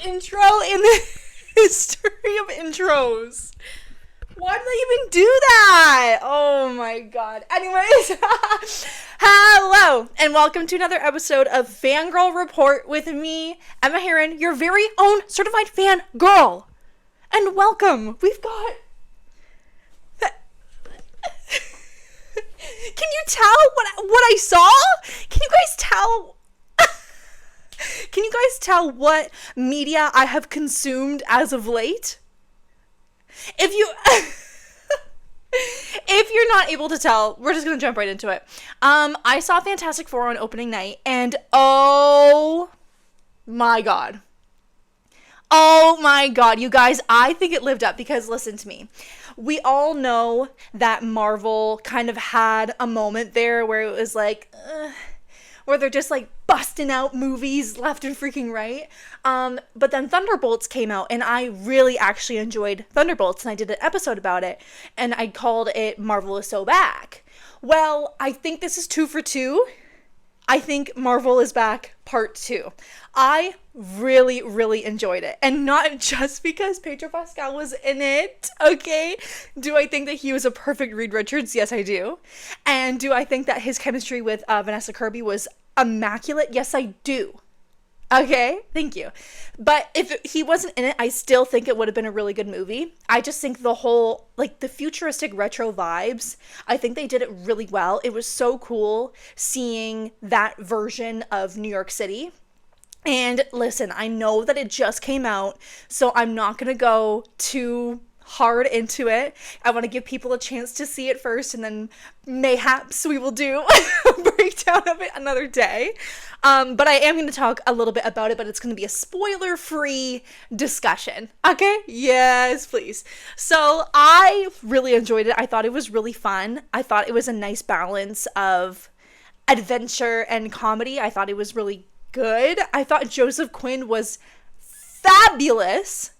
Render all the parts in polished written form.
intro in the history of intros. Why did they even do that? Oh my god. Anyways, hello, and welcome to another episode of Fangirl Report with me, Emma Heron, your very own certified fan girl. And welcome. We've got... Can you tell what I saw? Can you guys tell... Can you guys tell what media I have consumed as of late? If you're not able to tell, we're just gonna jump right into it. I saw Fantastic Four on opening night, and oh my god. Oh my god, you guys, I think it lived up because listen to me. We all know that Marvel kind of had a moment there where it was like, where they're just like busting out movies left and freaking right. But then Thunderbolts came out, and I really actually enjoyed Thunderbolts, and I did an episode about it, and I called it Marvel is So Back. Well, I think this is 2 for 2. I think Marvel is Back Part 2. I really, really enjoyed it. And not just because Pedro Pascal was in it, okay? Do I think that he was a perfect Reed Richards? Yes, I do. And do I think that his chemistry with Vanessa Kirby was immaculate? Yes, I do. Okay, thank you. But if he wasn't in it, I still think it would have been a really good movie. I just think the whole, like, the futuristic retro vibes, I think they did it really well. It was so cool seeing that version of New York City. And listen, I know that it just came out, so I'm not gonna go too hard into it. I want to give people a chance to see it first, and then mayhaps we will do a breakdown of it another day. But I am going to talk a little bit about it, but it's going to be a spoiler-free discussion. Okay? Yes, please. So I really enjoyed it. I thought it was really fun. I thought it was a nice balance of adventure and comedy. I thought it was really good. I thought Joseph Quinn was fabulous.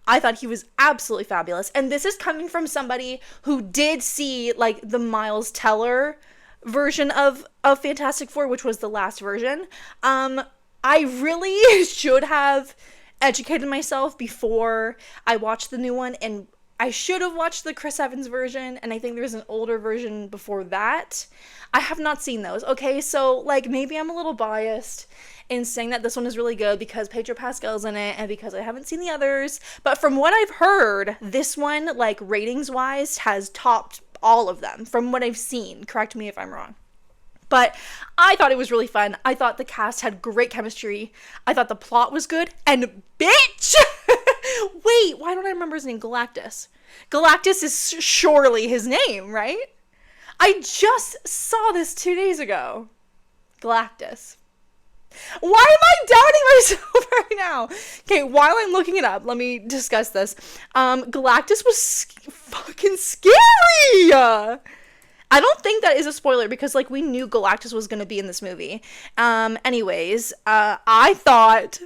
I thought he was absolutely fabulous. And this is coming from somebody who did see, like, the Miles Teller version of Fantastic Four, which was the last version. I really should have educated myself before I watched the new one, and I should have watched the Chris Evans version, and I think there's an older version before that. I have not seen those, okay? So, like, maybe I'm a little biased in saying that this one is really good because Pedro Pascal's in it and because I haven't seen the others. But from what I've heard, this one, like, ratings-wise, has topped all of them from what I've seen. Correct me if I'm wrong. But I thought it was really fun. I thought the cast had great chemistry. I thought the plot was good. And bitch! Wait, why don't I remember his name? Galactus. Galactus is surely his name, right? I just saw this 2 days ago. Galactus. Why am I doubting myself right now? Okay, while I'm looking it up, let me discuss this. Galactus was fucking scary! I don't think that is a spoiler because, like, we knew Galactus was gonna be in this movie. Anyways, I thought...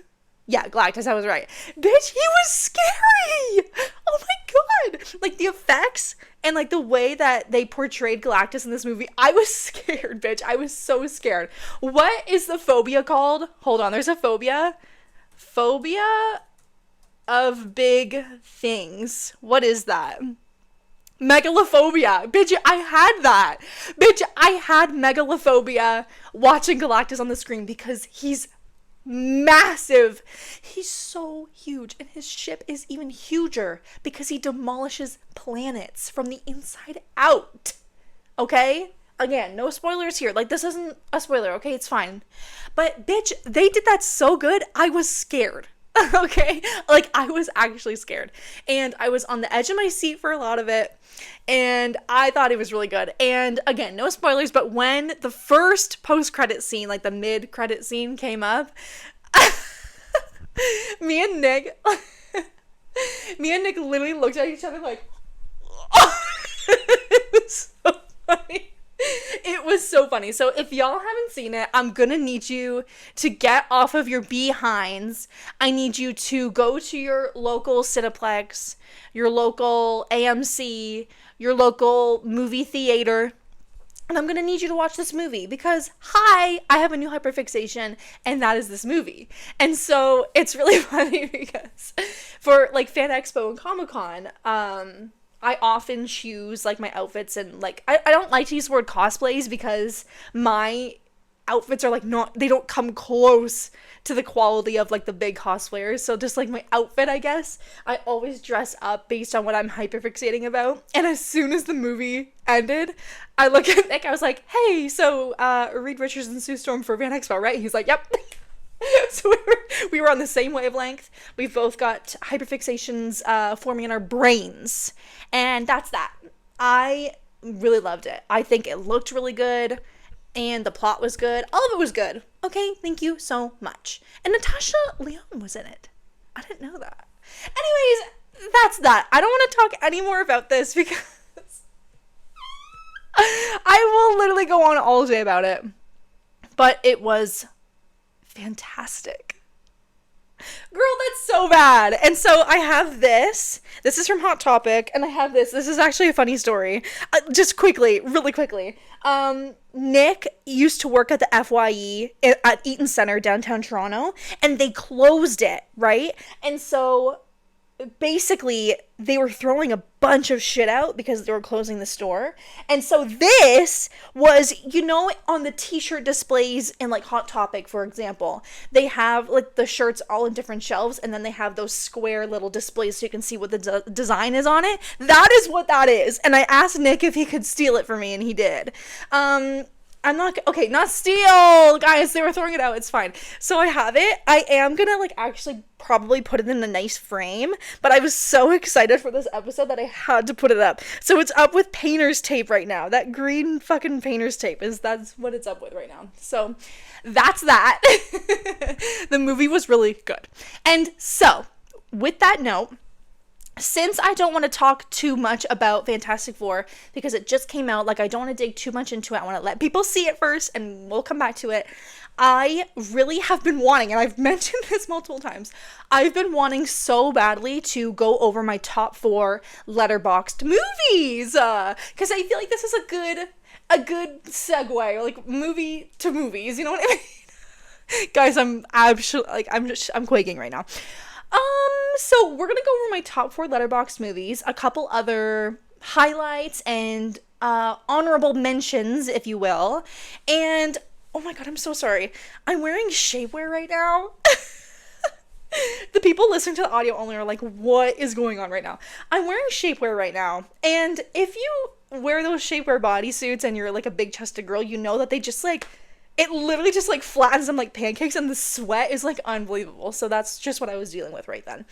Yeah, Galactus, I was right. Bitch, he was scary! Oh my god! Like, the effects and, like, the way that they portrayed Galactus in this movie, I was scared, bitch. I was so scared. What is the phobia called? Hold on, there's a phobia. Phobia of big things. What is that? Megalophobia. Bitch, I had that. Bitch, I had megalophobia watching Galactus on the screen because he's massive. He's so huge, and his ship is even huger because he demolishes planets from the inside out. Okay? Again, no spoilers here. Like, this isn't a spoiler, okay? It's fine. But bitch, they did that so good, I was scared. Okay? Like, I was actually scared. And I was on the edge of my seat for a lot of it. And I thought it was really good. And again, no spoilers, but when the first post-credit scene, like the mid-credit scene came up, me and Nick literally looked at each other like, oh. It was so funny. It was so funny. So if y'all haven't seen it, I'm gonna need you to get off of your behinds. I need you to go to your local Cineplex, your local AMC, your local movie theater, and I'm going to need you to watch this movie because, hi, I have a new hyperfixation, and that is this movie. And so it's really funny because for, like, Fan Expo and Comic-Con, I often choose, like, my outfits and, like, I don't like to use the word cosplays because my outfits are, like, they don't come close to the quality of, like, the big cosplayers. So just, like, my outfit, I guess, I always dress up based on what I'm hyperfixating about. And as soon as the movie ended, I look at Nick, I was like, hey, so Reed Richards and Sue Storm for Van Expo, right? He's like, yep. So we were on the same wavelength. We've both got hyperfixations forming in our brains. And that's that. I really loved it. I think it looked really good. And the plot was good. All of it was good. Okay, thank you so much. And Natasha Lyonne was in it. I didn't know that. Anyways, that's that. I don't want to talk any more about this because I will literally go on all day about it. But it was fantastic. Girl, that's so bad. And so I have this. This is from Hot Topic, and I have this. This is actually a funny story. Just quickly, really quickly. Nick used to work at the FYE at Eaton Centre, downtown Toronto, and they closed it, right? And so basically they were throwing a bunch of shit out because they were closing the store. And so this was, you know, on the t-shirt displays in like Hot Topic, for example, they have like the shirts all in different shelves, and then they have those square little displays so you can see what the design is on it. That is what that is. And I asked Nick if he could steal it for me, and he did. Not steal, guys, they were throwing it out, it's fine. So I have it. I am gonna like actually probably put it in a nice frame, but I was so excited for this episode that I had to put it up. So it's up with painter's tape right now. That green fucking painter's tape that's what it's up with right now. So that's that. The movie was really good. And so with that note, since I don't want to talk too much about Fantastic Four because it just came out, like I don't want to dig too much into it. I want to let people see it first and we'll come back to it. I really have been wanting, and I've mentioned this multiple times, I've been wanting so badly to go over my top 4 Letterboxd movies because I feel like this is a good segue, like movie to movies, you know what I mean? Guys, I'm quaking right now. So we're gonna go over my top 4 Letterboxd movies, a couple other highlights and honorable mentions, if you will. And oh my god, I'm so sorry. I'm wearing shapewear right now. The people listening to the audio only are like, what is going on right now? I'm wearing shapewear right now. And if you wear those shapewear bodysuits and you're like a big chested girl, you know that they just like, it literally just like flattens them like pancakes, and the sweat is like unbelievable. So that's just what I was dealing with right then.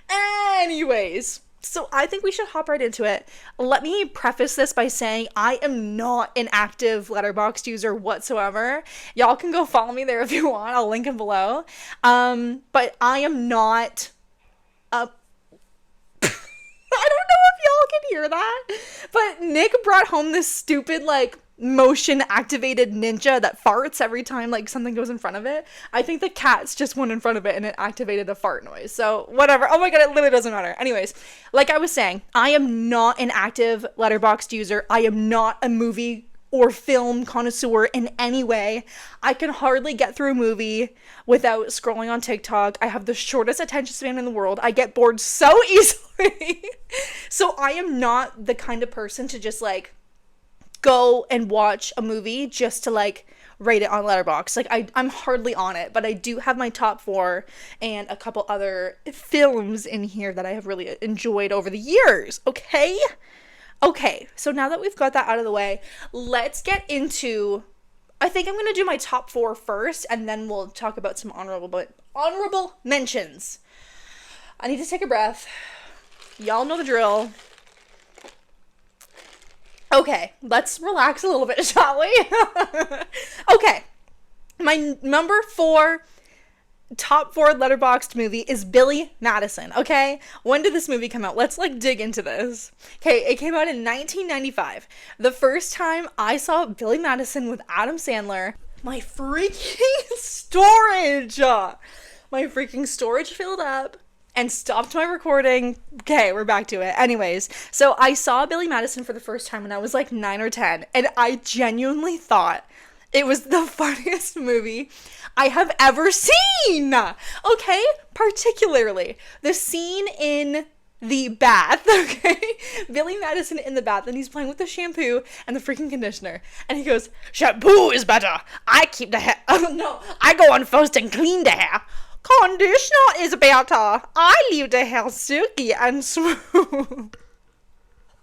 Anyways, so I think we should hop right into it. Let me preface this by saying I am not an active Letterboxd user whatsoever. Y'all can go follow me there if you want. I'll link it below. But I am not a I don't know if y'all can hear that, but Nick brought home this stupid like motion activated ninja that farts every time like something goes in front of it. I think the cat's just went in front of it and it activated a fart noise. So whatever. Oh my god, it literally doesn't matter. Anyways, like I was saying, I am not an active Letterboxd user. I am not a movie or film connoisseur in any way. I can hardly get through a movie without scrolling on TikTok. I have the shortest attention span in the world. I get bored so easily. So I am not the kind of person to just like go and watch a movie just to like rate it on Letterboxd. Like I'm hardly on it, but I do have my top 4 and a couple other films in here that I have really enjoyed over the years. Okay, so now that we've got that out of the way, let's get into, I think I'm going to do my top 4 first, and then we'll talk about some honorable mentions. I need to take a breath. Y'all know the drill. Okay, let's relax a little bit, shall we? Okay, my number 4 top 4 Letterboxd movie is Billy Madison, okay? When did this movie come out? Let's like dig into this. Okay, it came out in 1995. The first time I saw Billy Madison with Adam Sandler, my freaking storage filled up, and stopped my recording. Okay, we're back to it. Anyways, so I saw Billy Madison for the first time when I was like 9 or 10, and I genuinely thought it was the funniest movie I have ever seen. Okay? Particularly the scene in the bath, okay? Billy Madison in the bath, and he's playing with the shampoo and the freaking conditioner. And he goes, "Shampoo is better. I keep the hair. Oh no, I go on first and clean the hair. Conditioner is better. I leave the hair silky and smooth."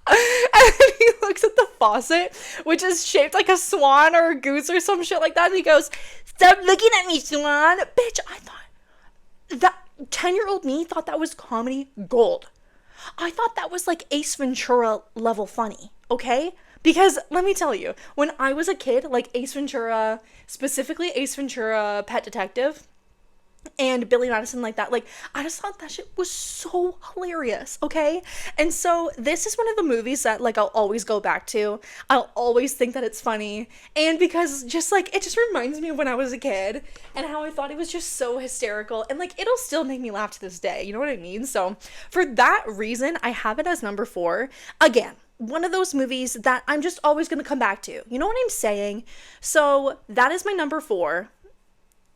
And then he looks at the faucet, which is shaped like a swan or a goose or some shit like that, and he goes, "Stop looking at me, swan." Bitch, I thought that 10-year-old me thought that was comedy gold. I thought that was like Ace Ventura level funny, okay? Because let me tell you, when I was a kid, like Ace Ventura, specifically Ace Ventura Pet Detective, and Billy Madison like that, like, I just thought that shit was so hilarious, okay? And so this is one of the movies that, like, I'll always go back to. I'll always think that it's funny, and because just, like, it just reminds me of when I was a kid, and how I thought it was just so hysterical, and, like, it'll still make me laugh to this day, you know what I mean? So, for that reason, I have it as number 4. Again, one of those movies that I'm just always gonna come back to. You know what I'm saying? So, that is my number 4.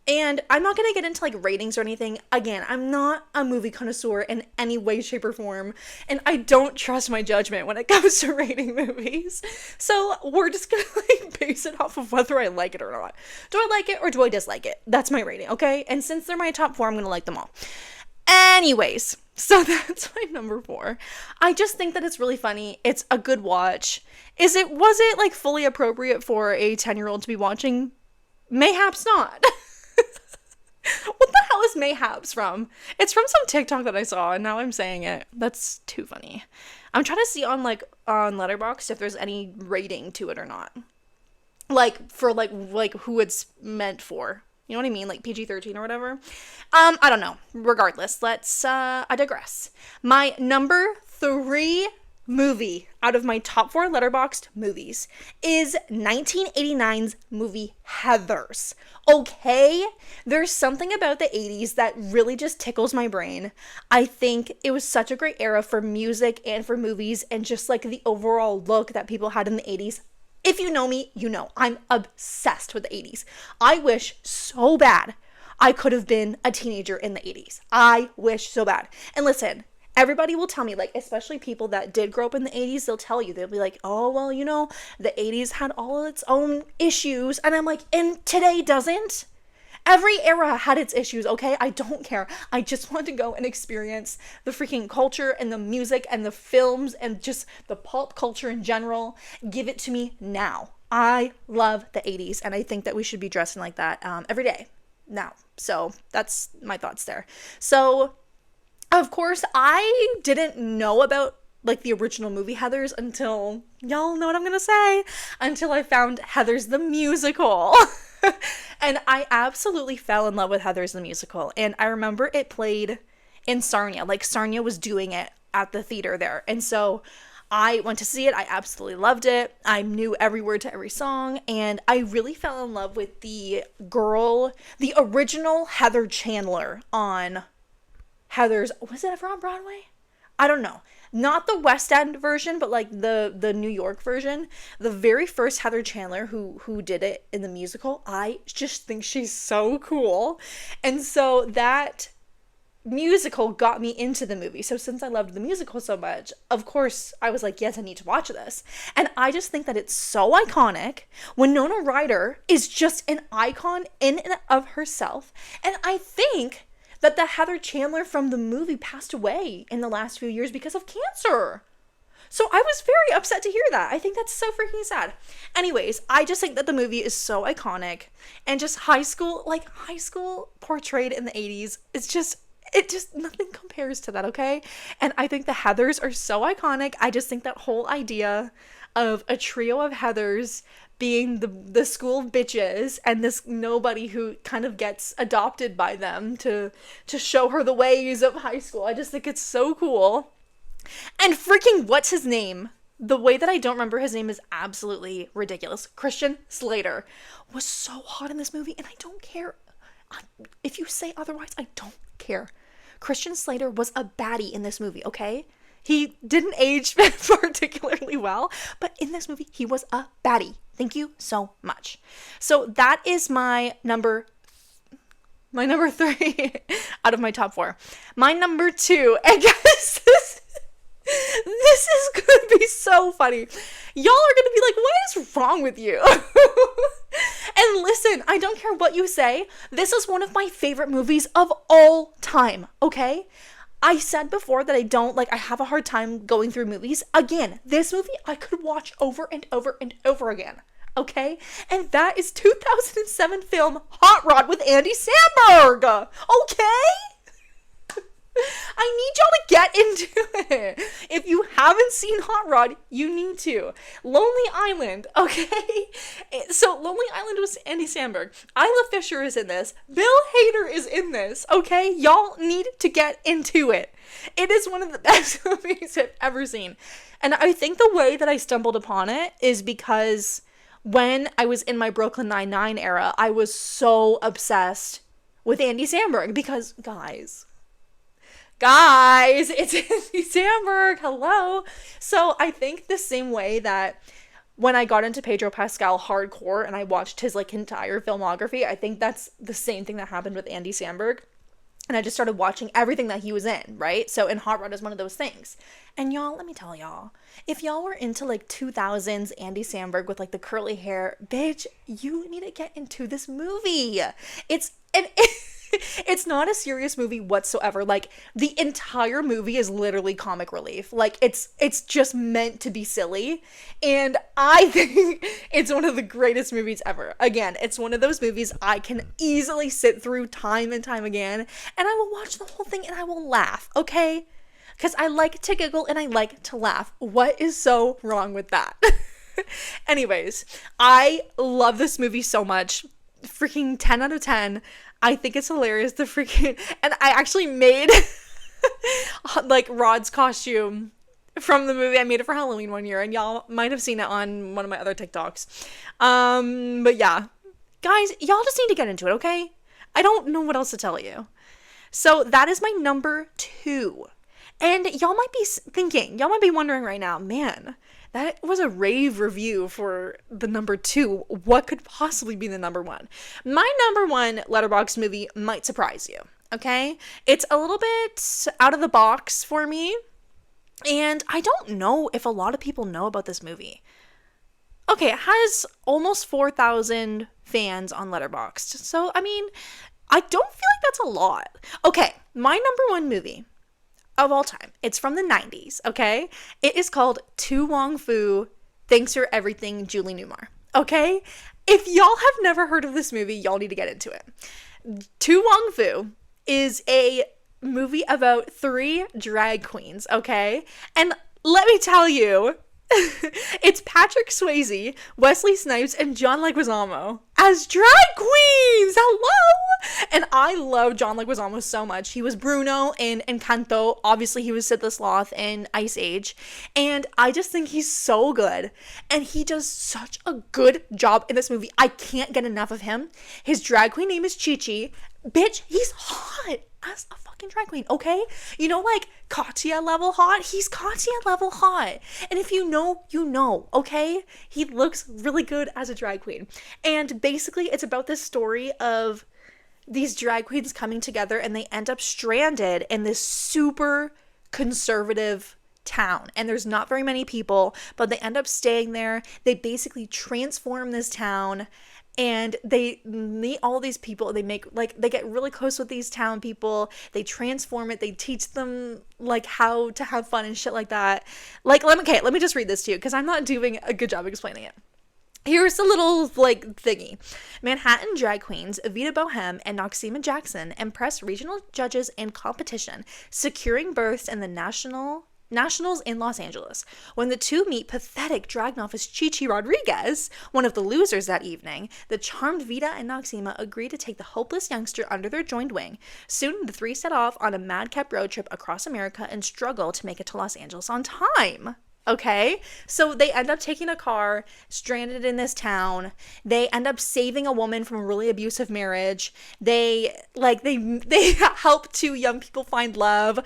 And I'm not going to get into like ratings or anything. Again, I'm not a movie connoisseur in any way, shape, or form. And I don't trust my judgment when it comes to rating movies. So we're just going to like base it off of whether I like it or not. Do I like it or do I dislike it? That's my rating, okay? And since they're my top 4, I'm going to like them all. Anyways, so that's my number 4. I just think that it's really funny. It's a good watch. Was it like fully appropriate for a 10-year-old to be watching? Mayhaps not. What the hell is Mayhaps from? It's from some TikTok that I saw, and now I'm saying it. That's too funny. I'm trying to see on Letterboxd if there's any rating to it or not. Like for like who it's meant for. You know what I mean? Like PG-13 or whatever. I don't know. Regardless, I digress. My number 3 movie out of my top 4 Letterboxd movies is 1989's movie Heathers. Okay? There's something about the 80s that really just tickles my brain. I think it was such a great era for music and for movies, and just like the overall look that people had in the 80s. If you know me, you know I'm obsessed with the 80s. I wish so bad I could have been a teenager in the 80s. I wish so bad. And listen, everybody will tell me, like, especially people that did grow up in the 80s, they'll be like, "Oh, well, you know, the 80s had all its own issues." And I'm like, and today doesn't? Every era had its issues, okay? I don't care. I just want to go and experience the freaking culture and the music and the films and just the pulp culture in general. Give it to me now. I love the 80s, and I think that we should be dressing like that every day now. So that's my thoughts there. So, of course, I didn't know about like the original movie Heathers until, y'all know what I'm gonna say, until I found Heathers the musical. And I absolutely fell in love with Heathers the musical. And I remember it played in Sarnia. Like, Sarnia was doing it at the theater there. And so I went to see it. I absolutely loved it. I knew every word to every song. And I really fell in love with the original Heather Chandler on Heathers. Was it ever on Broadway? I don't know. Not the West End version, but like the New York version. The very first Heather Chandler who did it in the musical. I just think she's so cool. And so that musical got me into the movie. So since I loved the musical so much, of course I was like, yes, I need to watch this. And I just think that it's so iconic. Winona Ryder is just an icon in and of herself. And I think that the Heather Chandler from the movie passed away in the last few years because of cancer. So I was very upset to hear that. I think that's so freaking sad. Anyways, I just think that the movie is so iconic, and just high school portrayed in the 80s, it just nothing compares to that, okay? And I think the Heathers are so iconic. I just think that whole idea of a trio of Heathers being the school of bitches and this nobody who kind of gets adopted by them to show her the ways of high school. I just think it's so cool. And freaking what's his name? The way that I don't remember his name is absolutely ridiculous. Christian Slater was so hot in this movie, and I don't care. If you say otherwise, I don't care. Christian Slater was a baddie in this movie, okay? He didn't age particularly well, but in this movie, he was a baddie. Thank you so much. So that is my number 3 out of my top 4. My number 2, and guys, this is gonna be so funny. Y'all are gonna be like, what is wrong with you? And listen, I don't care what you say. This is one of my favorite movies of all time, okay? I said before that I have a hard time going through movies. Again, this movie I could watch over and over and over again, okay? And that is 2007 film Hot Rod with Andy Samberg, okay? I need y'all to get into it. If you haven't seen Hot Rod, you need to. Lonely Island, okay? So Lonely Island was Andy Samberg. Isla Fisher is in this. Bill Hader is in this, okay? Y'all need to get into it. It is one of the best movies I've ever seen. And I think the way that I stumbled upon it is because when I was in my Brooklyn Nine-Nine era, I was so obsessed with Andy Samberg because, Guys, it's Andy Samberg. Hello. So I think the same way that when I got into Pedro Pascal hardcore and I watched his entire filmography, I think that's the same thing that happened with Andy Samberg. And I just started watching everything that he was in, right? So in Hot Rod is one of those things. And y'all, let me tell y'all, if y'all were into 2000s Andy Samberg with the curly hair, bitch, you need to get into this movie. It's not a serious movie whatsoever. The entire movie is literally comic relief. It's just meant to be silly. And I think it's one of the greatest movies ever. Again, it's one of those movies I can easily sit through time and time again. And I will watch the whole thing and I will laugh, okay? Because I like to giggle and I like to laugh. What is so wrong with that? Anyways, I love this movie so much. Freaking 10 out of 10. I think it's hilarious. And I actually made Rod's costume from the movie. I made it for Halloween one year, and y'all might have seen it on one of my other TikToks. But yeah, guys, y'all just need to get into it, okay? I don't know what else to tell you. So that is my number 2. And y'all might be wondering right now, man, that was a rave review for the number 2. What could possibly be the number 1? My number 1 Letterboxd movie might surprise you, okay? It's a little bit out of the box for me, and I don't know if a lot of people know about this movie. Okay, it has almost 4,000 fans on Letterboxd, so, I mean, I don't feel like that's a lot. Okay, my number 1 movie of all time. It's from the 90s, okay? It is called To Wong Foo, Thanks for Everything, Julie Newmar, okay? If y'all have never heard of this movie, y'all need to get into it. To Wong Foo is a movie about 3 drag queens, okay? And let me tell you, it's Patrick Swayze, Wesley Snipes, and John Leguizamo as drag queens. Hello! And I love John Leguizamo so much. He was Bruno in Encanto. Obviously, he was Sid the Sloth in Ice Age. And I just think he's so good. And he does such a good job in this movie. I can't get enough of him. His drag queen name is Chi Chi. Bitch, he's hot as a fucking drag queen, okay? You know, Katya level hot? He's Katya level hot. And if you know, you know, okay? He looks really good as a drag queen. And basically, it's about this story of these drag queens coming together and they end up stranded in this super conservative town. And there's not very many people, but they end up staying there. They basically transform this town. And they meet all these people. They get really close with these town people. They transform it. They teach them how to have fun and shit like that. Let me just read this to you because I'm not doing a good job explaining it. Here's the little thingy. Manhattan drag queens Evita Bohem and Noxema Jackson impress regional judges in competition, securing berths in the Nationals in Los Angeles. When the two meet pathetic drag novice Chi Rodriguez, one of the losers that evening, the charmed Vita and Noxema agree to take the hopeless youngster under their joined wing. Soon, the 3 set off on a madcap road trip across America and struggle to make it to Los Angeles on time. okay? So they end up taking a car, stranded in this town. They end up saving a woman from a really abusive marriage. They help two young people find love.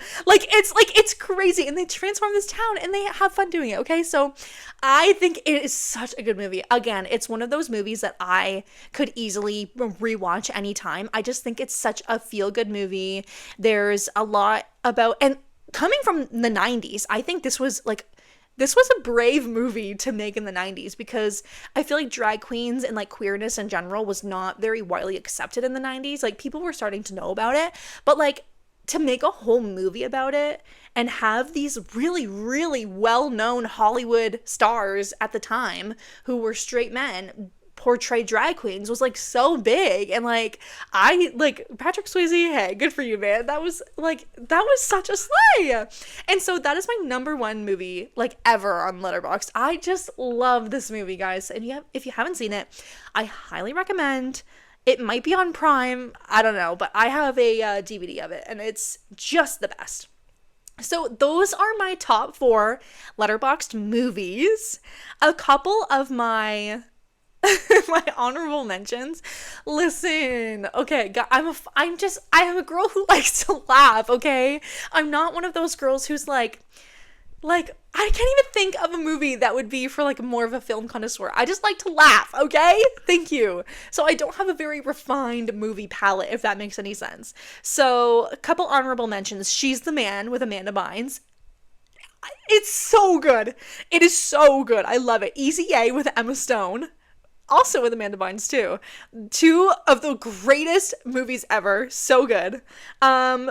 It's crazy, and they transform this town and they have fun doing it, okay? So I think it is such a good movie. Again, it's one of those movies that I could easily rewatch anytime. I just think it's such a feel-good movie. There's a lot about, and coming from the 90s, I think this was a brave movie to make in the 90s, because I feel like drag queens and like queerness in general was not very widely accepted in the 90s. Like, people were starting to know about it, but like, to make a whole movie about it and have these really, really well-known Hollywood stars at the time who were straight men portray drag queens was like so big. And like, Patrick Swayze, hey, good for you, man. That was such a slay. And so that is my number one movie like ever on Letterboxd. I just love this movie, guys. And if you haven't seen it, I highly recommend. It might be on Prime, I don't know, but I have a DVD of it, and it's just the best. So those are my top 4 Letterboxd movies. A couple of my my honorable mentions. Listen, okay, I am a girl who likes to laugh, okay? I'm not one of those girls who's like I can't even think of a movie that would be for like more of a film connoisseur. I just like to laugh, okay? Thank you. So I don't have a very refined movie palette, if that makes any sense. So a couple honorable mentions. She's the Man with Amanda Bynes. It's so good. It is so good. I love it. Easy A with Emma Stone. Also with Amanda Bynes too. 2 of the greatest movies ever. So good. One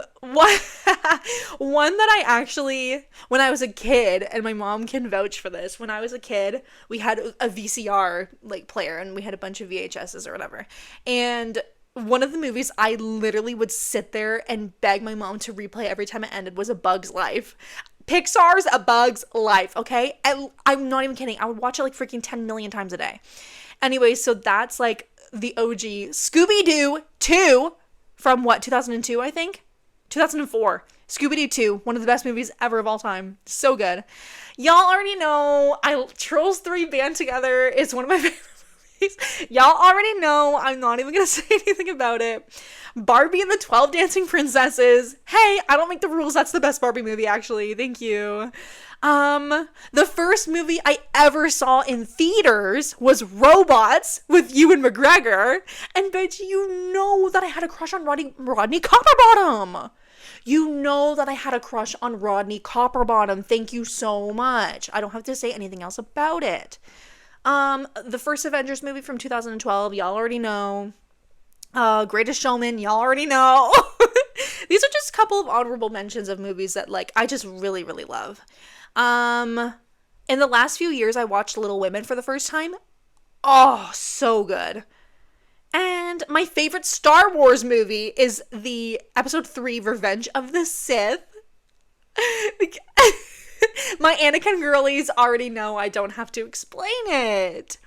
that I actually, when I was a kid, and my mom can vouch for this, when I was a kid, we had a VCR like player, and we had a bunch of VHSs or whatever. And one of the movies I literally would sit there and beg my mom to replay every time it ended was A Bug's Life. Pixar's A Bug's Life, okay? I'm not even kidding. I would watch it like freaking 10 million times a day. Anyway, so that's like the OG. Scooby-Doo 2 from 2002, I think? 2004. Scooby-Doo 2, one of the best movies ever of all time. So good. Y'all already know Trolls 3 Band Together is one of my favorite movies. Y'all already know. I'm not even going to say anything about it. Barbie and the 12 Dancing Princesses. Hey, I don't make the rules. That's the best Barbie movie, actually. Thank you. The first movie I ever saw in theaters was Robots with Ewan McGregor. And bitch, you know that I had a crush on Rodney Copperbottom. You know that I had a crush on Rodney Copperbottom. Thank you so much. I don't have to say anything else about it. The first Avengers movie from 2012, y'all already know. Greatest Showman, y'all already know. These are just a couple of honorable mentions of movies that like I just really, really love. In the last few years, I watched Little Women for the first time. Oh, so good. And my favorite Star Wars movie is the Episode 3 Revenge of the Sith. My Anakin girlies already know, I don't have to explain it.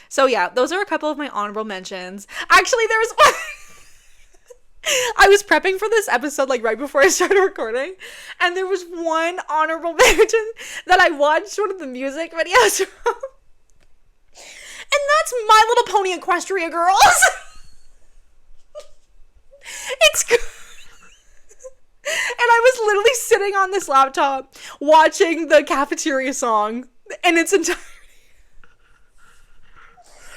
So yeah, those are a couple of my honorable mentions. Actually, there was one. I was prepping for this episode like right before I started recording, and there was one honorable mention that I watched one of the music videos from, and that's My Little Pony Equestria Girls. It's good. And I was literally sitting on this laptop watching the Cafeteria song in its entirety.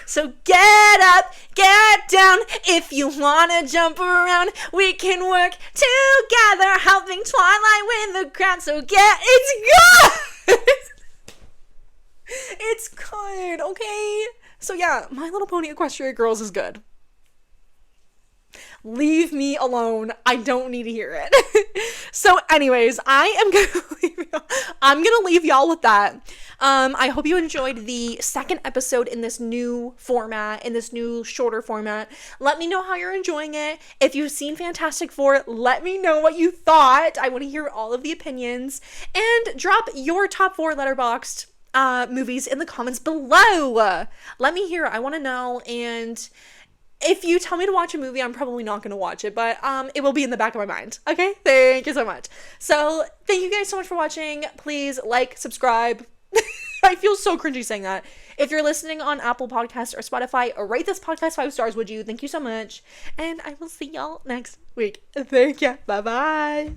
So get up, get down, if you wanna jump around, we can work together, helping Twilight win the crown, so it's good! It's good, okay? So yeah, My Little Pony Equestria Girls is good. Leave me alone. I don't need to hear it. So anyways, I'm gonna leave y'all with that. I hope you enjoyed the second episode in this new format, in this new shorter format. Let me know how you're enjoying it. If you've seen Fantastic Four, let me know what you thought. I want to hear all of the opinions. And drop your top 4 Letterboxd movies in the comments below. Let me hear. I want to know. And if you tell me to watch a movie, I'm probably not going to watch it, but it will be in the back of my mind. Okay? Thank you so much. So, thank you guys so much for watching. Please like, subscribe. I feel so cringy saying that. If you're listening on Apple Podcasts or Spotify, rate this podcast 5 stars, would you? Thank you so much. And I will see y'all next week. Thank ya. Bye-bye.